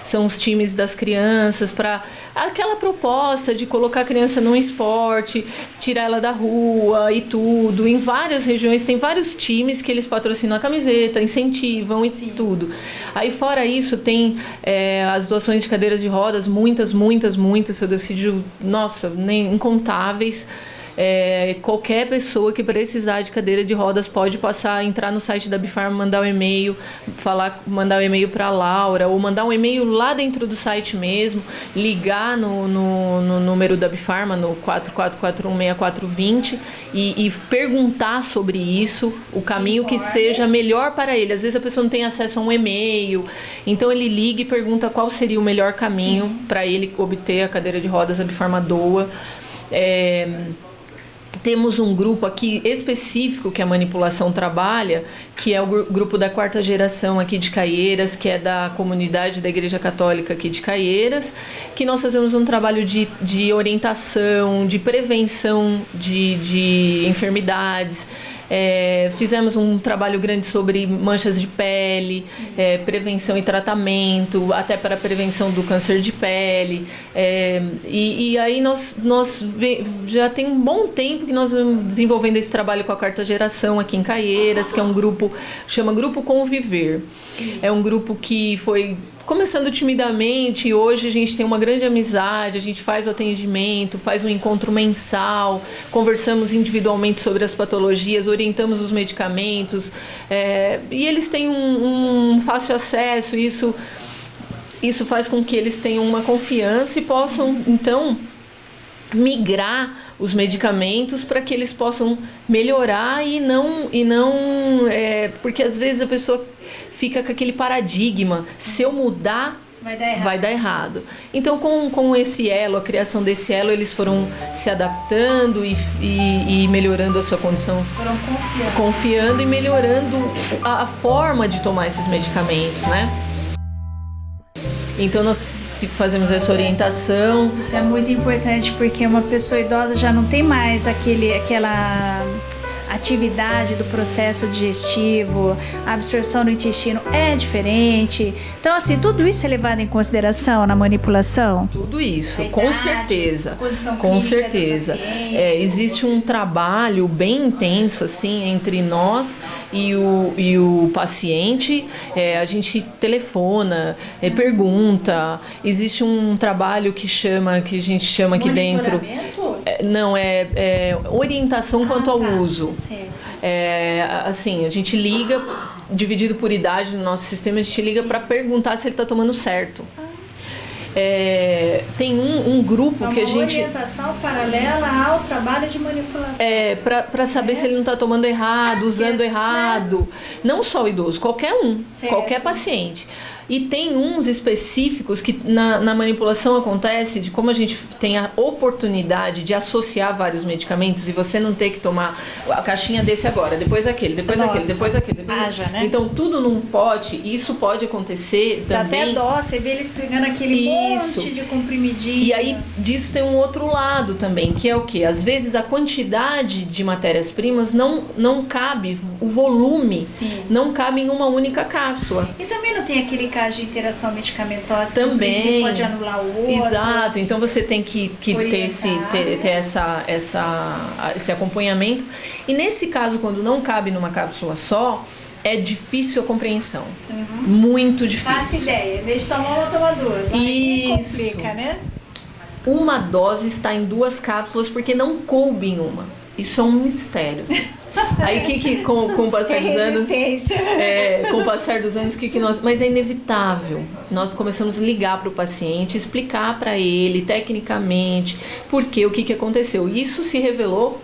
são os times das crianças para aquela proposta de colocar a criança num esporte, tirar ela da rua e tudo. Em várias regiões tem vários times que eles patrocinam a camiseta, incentivam e tudo. Aí fora isso tem as doações de cadeiras de rodas, muitas, seu Delcídio, nossa, nem incontáveis. Qualquer pessoa que precisar de cadeira de rodas pode entrar no site da Bifarma, mandar um e-mail, mandar um e-mail para a Laura, ou mandar um e-mail lá dentro do site mesmo, ligar no número da Bifarma, no 44416420, e perguntar sobre isso, o caminho que seja melhor para ele. Às vezes a pessoa não tem acesso a um e-mail, então ele liga e pergunta qual seria o melhor caminho para ele obter a cadeira de rodas. A Bifarma doa. Temos um grupo aqui específico que a manipulação trabalha, que é o grupo da 4ª geração aqui de Caieiras, que é da comunidade da Igreja Católica aqui de Caieiras, que nós fazemos um trabalho de orientação, de prevenção de enfermidades. Fizemos um trabalho grande sobre manchas de pele, prevenção e tratamento, até para a prevenção do câncer de pele. E aí nós já tem um bom tempo que nós vamos desenvolvendo esse trabalho com a 4ª geração aqui em Caieiras, que é um grupo, chama Grupo Conviver. É um grupo que foi começando timidamente, hoje a gente tem uma grande amizade, a gente faz o atendimento, faz um encontro mensal, conversamos individualmente sobre as patologias, orientamos os medicamentos, e eles têm um fácil acesso, isso faz com que eles tenham uma confiança e possam, então, migrar os medicamentos para que eles possam melhorar e não porque às vezes a pessoa fica com aquele paradigma, se eu mudar vai dar errado. Então com esse elo, a criação desse elo, eles foram se adaptando e melhorando a sua condição, foram confiando e melhorando a forma de tomar esses medicamentos, né? Então nós fazemos essa orientação. Isso é muito importante, porque uma pessoa idosa já não tem mais aquela atividade do processo digestivo, a absorção no intestino é diferente. Então, assim, tudo isso é levado em consideração na manipulação? Tudo isso, com certeza. Com certeza. Existe um trabalho bem intenso, assim, entre nós e o paciente. A gente telefona, pergunta. Existe um trabalho que a gente chama aqui dentro. Não, é orientação quanto ao uso. Assim, a gente liga, dividido por idade no nosso sistema, a gente liga para perguntar se ele está tomando certo. Tem um grupo que a gente... Uma orientação paralela ao trabalho de manipulação. Para saber se ele não está tomando errado, usando errado. Não só o idoso, qualquer um, qualquer paciente. E tem uns específicos que na manipulação acontece de como a gente tem a oportunidade de associar vários medicamentos e você não ter que tomar a caixinha desse agora, depois aquele, depois aquele, depois aquele. Né? Então tudo num pote, isso pode acontecer também. Dá até dó, você vê eles pegando aquele monte de comprimidinho. E aí disso tem um outro lado também, que é o quê? Às vezes a quantidade de matérias-primas não cabe, o volume não cabe em uma única cápsula. E também não tem aquele caso de interação medicamentosa também, que você pode anular o outro. Exato, então você tem que ter esse acompanhamento. E nesse caso, quando não cabe numa cápsula só, é difícil a compreensão. Muito difícil. Faça ideia, em vez de tomar uma, toma duas. Aí complica, né? Uma dose está em 2 cápsulas porque não coube em uma. Isso é um mistério. Aí com o passar dos anos, com o passar dos anos, mas é inevitável. Nós começamos a ligar para o paciente, explicar para ele tecnicamente o que aconteceu. Isso se revelou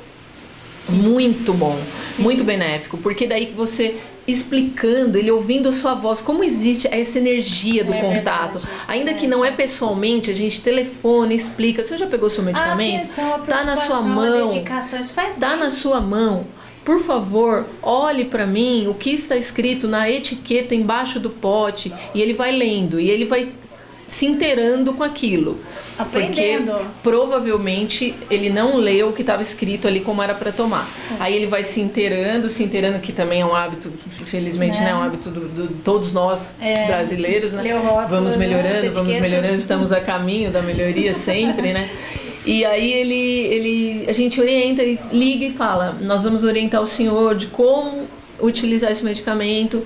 muito bom, muito benéfico, porque daí você explicando, ele ouvindo a sua voz, como existe essa energia do contato. Ainda que não é pessoalmente, a gente telefona, explica. Você já pegou seu medicamento? Tá na sua mão. Tá na sua mão. Por favor, olhe para mim o que está escrito na etiqueta embaixo do pote. E ele vai lendo, e ele vai se inteirando com aquilo. Aprendendo. Porque provavelmente ele não leu o que estava escrito ali como era para tomar. Aí ele vai se inteirando, que também é um hábito, infelizmente, né? É um hábito de todos nós brasileiros, né? Vamos melhorando, estamos a caminho da melhoria sempre, né? E aí a gente orienta, liga e fala, nós vamos orientar o senhor de como utilizar esse medicamento.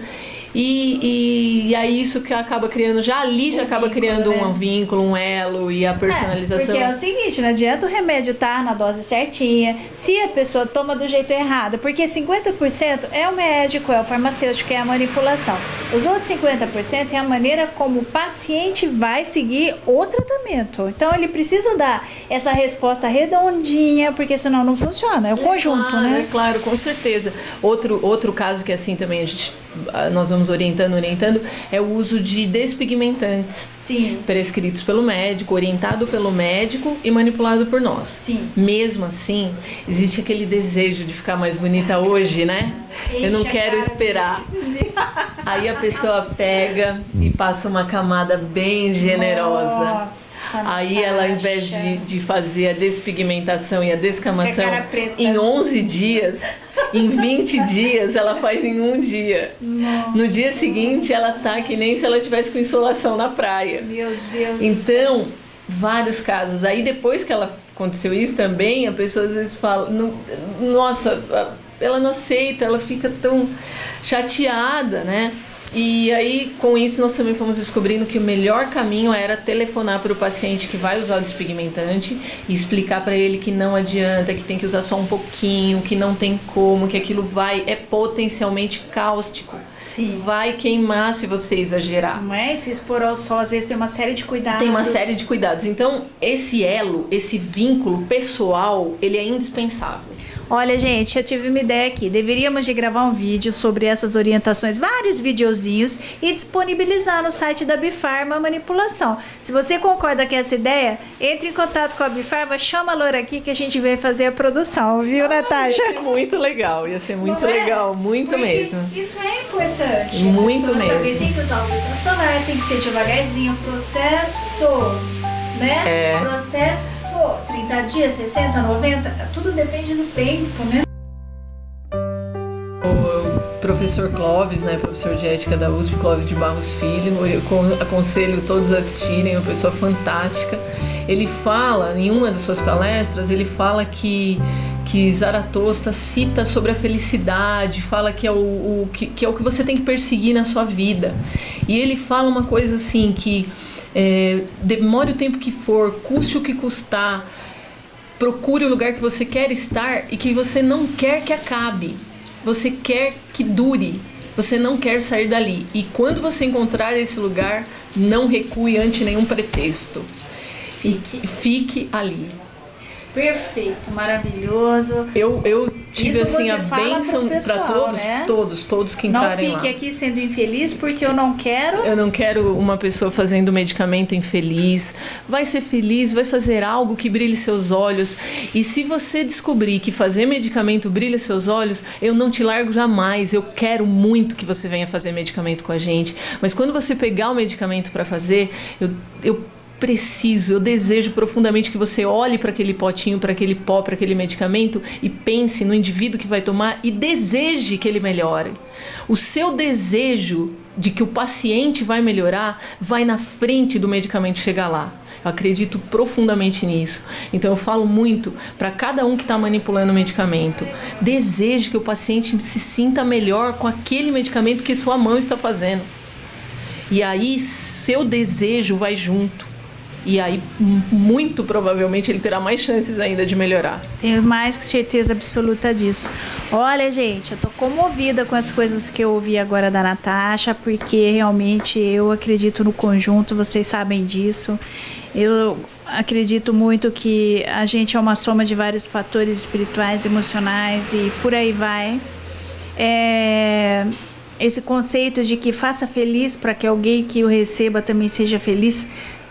E aí isso que acaba criando, já acaba criando um vínculo, um elo e a personalização. Porque é o seguinte, não adianta o remédio estar na dose certinha, se a pessoa toma do jeito errado, porque 50% é o médico, é o farmacêutico, é a manipulação. Os outros 50% é a maneira como o paciente vai seguir o tratamento. Então ele precisa dar essa resposta redondinha, porque senão não funciona. É o conjunto, claro, né? É claro, com certeza. Outro caso que assim também nós vamos orientando, é o uso de despigmentantes. Sim. Prescritos pelo médico, orientado pelo médico e manipulado por nós. Sim. Mesmo assim, existe aquele desejo de ficar mais bonita hoje, né? Eu não quero esperar. Aí a pessoa pega e passa uma camada bem generosa. Nossa. Aí ela, ao invés de fazer a despigmentação e a descamação em 11 dias, em 20 dias, ela faz em um dia. Nossa. No dia seguinte, ela tá que nem se ela tivesse com insolação na praia. Meu Deus. Então, vários casos. Aí depois que aconteceu isso também, a pessoa às vezes fala, nossa, ela não aceita, ela fica tão chateada, né? E aí, com isso, nós também fomos descobrindo que o melhor caminho era telefonar para o paciente que vai usar o despigmentante e explicar para ele que não adianta, que tem que usar só um pouquinho, que não tem como, que aquilo é potencialmente cáustico. Sim. Vai queimar se você exagerar. Não é? Se expor ao sol, às vezes tem uma série de cuidados. Tem uma série de cuidados. Então, esse elo, esse vínculo pessoal, ele é indispensável. Olha, gente, eu tive uma ideia aqui. Deveríamos de gravar um vídeo sobre essas orientações, vários videozinhos, e disponibilizar no site da Bifarma a manipulação. Se você concorda com essa ideia, entre em contato com a Bifarma, chama a Loura aqui que a gente vai fazer a produção, viu, Natasha? Ia ser muito legal, muito porque mesmo. Isso é importante. Muito mesmo. Saber, tem que usar o filtro solar, tem que ser devagarzinho, o processo, né? Processo, 30 dias, 60, 90, tudo depende do tempo, né? O professor Clóvis, né, professor de ética da USP, Clóvis de Barros Filho, eu aconselho todos a assistirem, é uma pessoa fantástica. Ele fala, em uma de suas palestras, ele fala que Zaratustra cita sobre a felicidade, fala que é o que você tem que perseguir na sua vida. E ele fala uma coisa assim, que demore o tempo que for, custe o que custar, procure o lugar que você quer estar e que você não quer que acabe. Você quer que dure, você não quer sair dali. E quando você encontrar esse lugar, não recue ante nenhum pretexto. Fique ali. Perfeito, maravilhoso. Eu tive assim a bênção para todos, né? todos que entrarem lá. Não fique aqui sendo infeliz porque eu não quero. Eu não quero uma pessoa fazendo medicamento infeliz. Vai ser feliz, vai fazer algo que brilhe seus olhos. E se você descobrir que fazer medicamento brilha seus olhos, eu não te largo jamais. Eu quero muito que você venha fazer medicamento com a gente. Mas quando você pegar o medicamento para fazer, eu desejo profundamente que você olhe para aquele potinho, para aquele pó, para aquele medicamento e pense no indivíduo que vai tomar e deseje que ele melhore. O seu desejo de que o paciente vai melhorar vai na frente do medicamento chegar lá. Eu acredito profundamente nisso. Então eu falo muito para cada um que está manipulando o medicamento. Deseje que o paciente se sinta melhor com aquele medicamento que sua mão está fazendo. E aí seu desejo vai junto. E aí, muito provavelmente, ele terá mais chances ainda de melhorar. Tenho mais que certeza absoluta disso. Olha, gente, eu tô comovida com as coisas que eu ouvi agora da Natasha, porque realmente eu acredito no conjunto, vocês sabem disso. Eu acredito muito que a gente é uma soma de vários fatores espirituais, emocionais e por aí vai. Esse conceito de que faça feliz para que alguém que o receba também seja feliz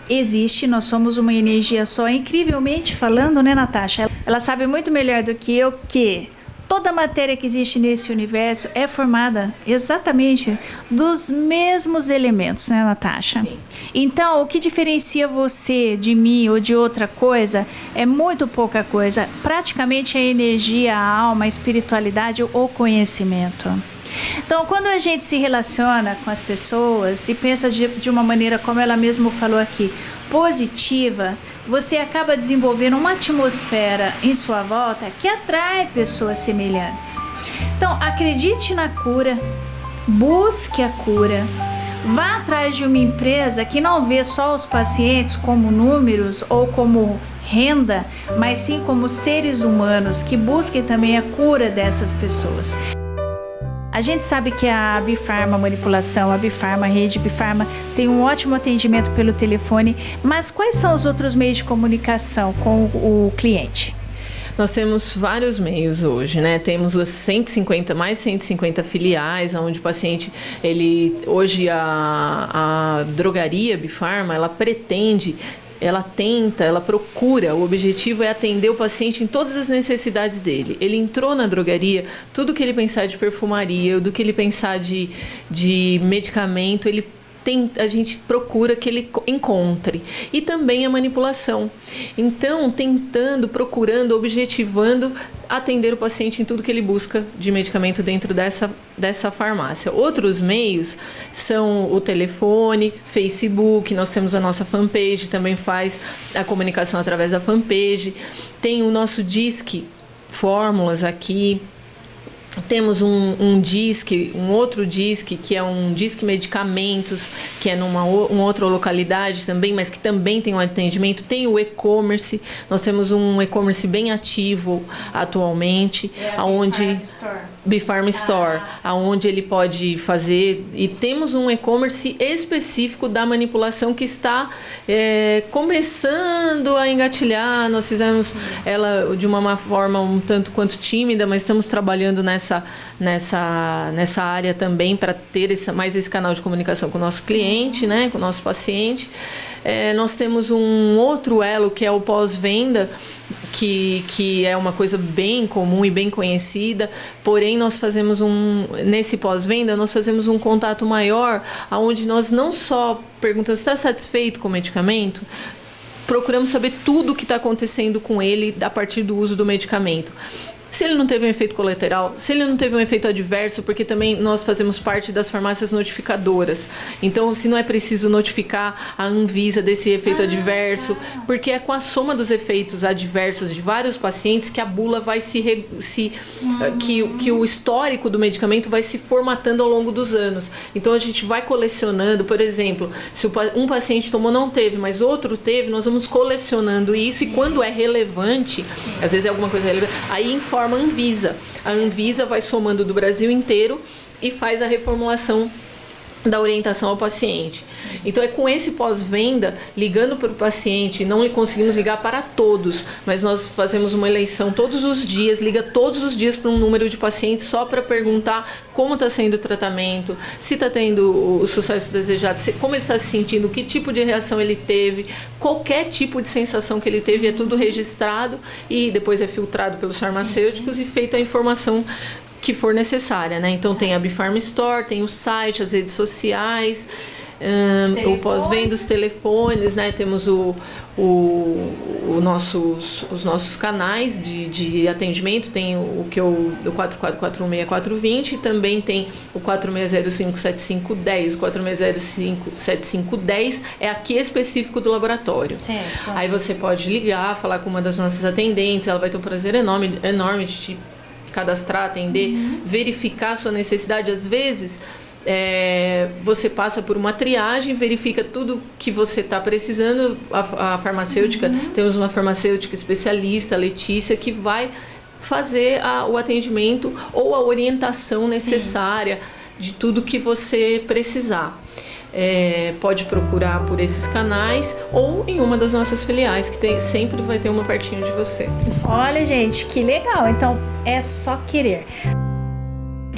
existe, nós somos uma energia só, incrivelmente falando, né, Natasha? Ela sabe muito melhor do que eu que toda a matéria que existe nesse universo é formada exatamente dos mesmos elementos, né, Natasha? Sim. Então, o que diferencia você de mim ou de outra coisa é muito pouca coisa. Praticamente a energia, a alma, a espiritualidade ou conhecimento. Então, quando a gente se relaciona com as pessoas e pensa de uma maneira, como ela mesma falou aqui, positiva, você acaba desenvolvendo uma atmosfera em sua volta que atrai pessoas semelhantes. Então, acredite na cura, busque a cura. Vá atrás de uma empresa que não vê só os pacientes como números ou como renda, mas sim como seres humanos, que busquem também a cura dessas pessoas. A gente sabe que a Bifarma Manipulação, a Bifarma, a rede Bifarma, tem um ótimo atendimento pelo telefone, mas quais são os outros meios de comunicação com o cliente? Nós temos vários meios hoje, né? Temos as 150, mais 150 filiais, onde o paciente, hoje a drogaria Bifarma, ela pretende, ela tenta, ela procura, o objetivo é atender o paciente em todas as necessidades dele. Ele entrou na drogaria, tudo que ele pensar de perfumaria, do que ele pensar de medicamento, a gente procura que ele encontre. E também a manipulação. Então, procurando, objetivando atender o paciente em tudo que ele busca de medicamento dentro dessa farmácia. Outros meios são o telefone, Facebook, nós temos a nossa fanpage, também faz a comunicação através da fanpage. Tem o nosso Disque Fórmulas aqui. Temos um outro disque, que é um disque medicamentos, que é numa outra localidade também, mas que também tem um atendimento. Tem o e-commerce, nós temos um e-commerce bem ativo atualmente, onde Bifarma Store, aonde ele pode fazer, e temos um e-commerce específico da manipulação que está começando a engatilhar. Nós fizemos ela de uma forma um tanto quanto tímida, mas estamos trabalhando nessa área também para ter mais esse canal de comunicação com o nosso cliente, né, com o nosso paciente. Nós temos um outro elo que é o pós-venda, que é uma coisa bem comum e bem conhecida, porém nós fazemos nesse pós-venda nós fazemos um contato maior, onde nós não só perguntamos: está satisfeito com o medicamento? Procuramos saber tudo o que está acontecendo com ele a partir do uso do medicamento. Se ele não teve um efeito colateral, se ele não teve um efeito adverso, porque também nós fazemos parte das farmácias notificadoras. Então, se não é preciso notificar a Anvisa desse efeito adverso, porque é com a soma dos efeitos adversos de vários pacientes que a bula vai que o histórico do medicamento vai se formatando ao longo dos anos. Então, a gente vai colecionando, por exemplo, se um paciente tomou, não teve, mas outro teve, nós vamos colecionando isso, e quando é relevante, às vezes é alguma coisa relevante, aí informa a Anvisa. A Anvisa vai somando do Brasil inteiro e faz a reformulação da orientação ao paciente. Então é com esse pós-venda, ligando para o paciente, não conseguimos ligar para todos, mas nós fazemos uma eleição todos os dias, liga todos os dias para um número de pacientes só para perguntar como está sendo o tratamento, se está tendo o sucesso desejado, como ele está se sentindo, que tipo de reação ele teve, qualquer tipo de sensação que ele teve, é tudo registrado e depois é filtrado pelos farmacêuticos e feita a informação que for necessária, né? Então tem a Bifarma Store, tem o site, as redes sociais, o pós-venda, os telefones, né? Temos os nossos canais de atendimento, tem o 44416420, e também tem o 46057510, o 46057510 é aqui específico do laboratório. Certo. Aí você pode ligar, falar com uma das nossas atendentes, ela vai ter um prazer enorme de te cadastrar, atender, verificar a sua necessidade. Às vezes você passa por uma triagem, verifica tudo que você está precisando. A farmacêutica, temos uma farmacêutica especialista, a Letícia, que vai fazer o atendimento ou a orientação necessária de tudo que você precisar. Pode procurar por esses canais ou em uma das nossas filiais, que sempre vai ter uma pertinho de você. Olha, gente, que legal. Então, é só querer.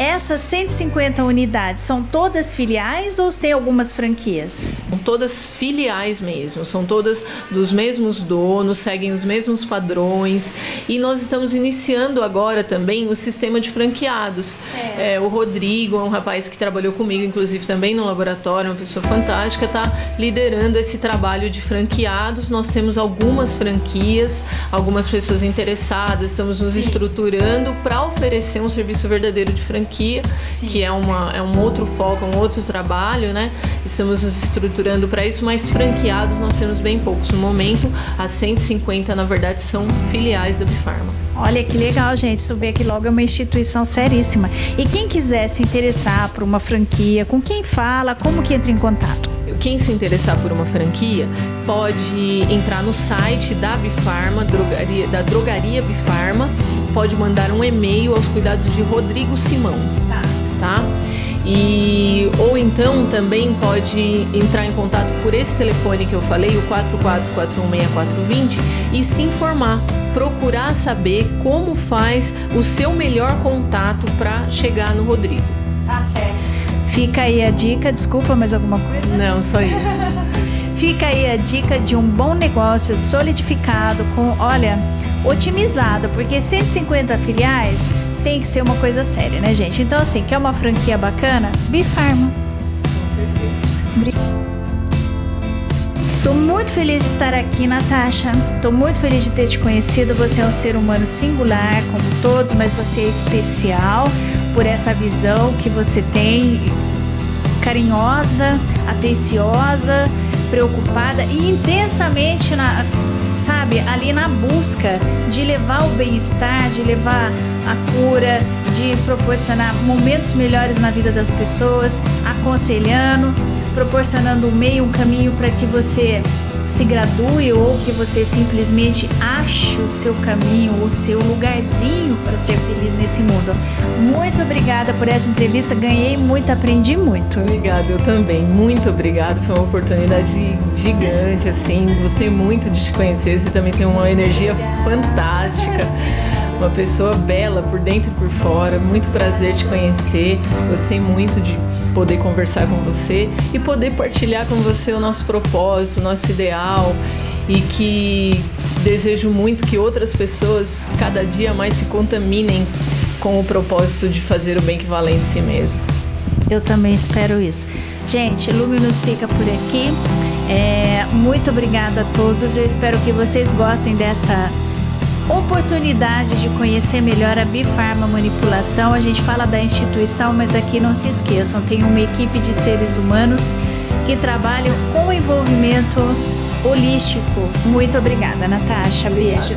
Essas 150 unidades são todas filiais ou tem algumas franquias? São todas filiais mesmo, são todas dos mesmos donos, seguem os mesmos padrões, e nós estamos iniciando agora também o sistema de franqueados. O Rodrigo é um rapaz que trabalhou comigo, inclusive também no laboratório, uma pessoa fantástica, está liderando esse trabalho de franqueados. Nós temos algumas franquias, algumas pessoas interessadas, estamos nos estruturando para oferecer um serviço verdadeiro de franquia. franquia, que é um outro foco, um outro trabalho, né? Estamos nos estruturando para isso, mas franqueados nós temos bem poucos. No momento, as 150, na verdade, são filiais da Bifarma. Olha que legal, gente. Isso vê que logo é uma instituição seríssima. E quem quiser se interessar por uma franquia, com quem fala, como que entra em contato? Quem se interessar por uma franquia pode entrar no site da Bifarma, da Drogaria Bifarma, pode mandar um e-mail aos cuidados de Rodrigo Simão, tá? Ou então também pode entrar em contato por esse telefone que eu falei, o 44416420, e se informar, procurar saber como faz o seu melhor contato para chegar no Rodrigo. Tá certo. Fica aí a dica, desculpa, mais alguma coisa? Não, só isso. Fica aí a dica de um bom negócio solidificado, otimizado, porque 150 filiais tem que ser uma coisa séria, né, gente? Então, assim, quer uma franquia bacana? Bifarma. Com certeza. Tô muito feliz de estar aqui, Natasha. Tô muito feliz de ter te conhecido. Você é um ser humano singular, como todos, mas você é especial por essa visão que você tem, carinhosa, atenciosa, preocupada e intensamente ali na busca de levar o bem-estar, de levar a cura, de proporcionar momentos melhores na vida das pessoas, aconselhando, proporcionando um meio, um caminho para que você se gradue ou que você simplesmente ache o seu caminho, o seu lugarzinho para ser feliz nesse mundo. Muito obrigada por essa entrevista, ganhei muito, aprendi muito. Obrigada, eu também, muito obrigada, foi uma oportunidade gigante, assim, gostei muito de te conhecer, você também tem uma energia fantástica, uma pessoa bela por dentro e por fora, muito prazer te conhecer, gostei muito de poder conversar com você e poder partilhar com você o nosso propósito, o nosso ideal, e que desejo muito que outras pessoas cada dia mais se contaminem com o propósito de fazer o bem que vale em si mesmo. Eu também espero isso. Gente, Luminous fica por aqui. Muito obrigada a todos. Eu espero que vocês gostem desta oportunidade de conhecer melhor a Bifarma Manipulação. A gente fala da instituição, mas aqui não se esqueçam, tem uma equipe de seres humanos que trabalham com envolvimento holístico. Muito obrigada, Natasha. Beijo.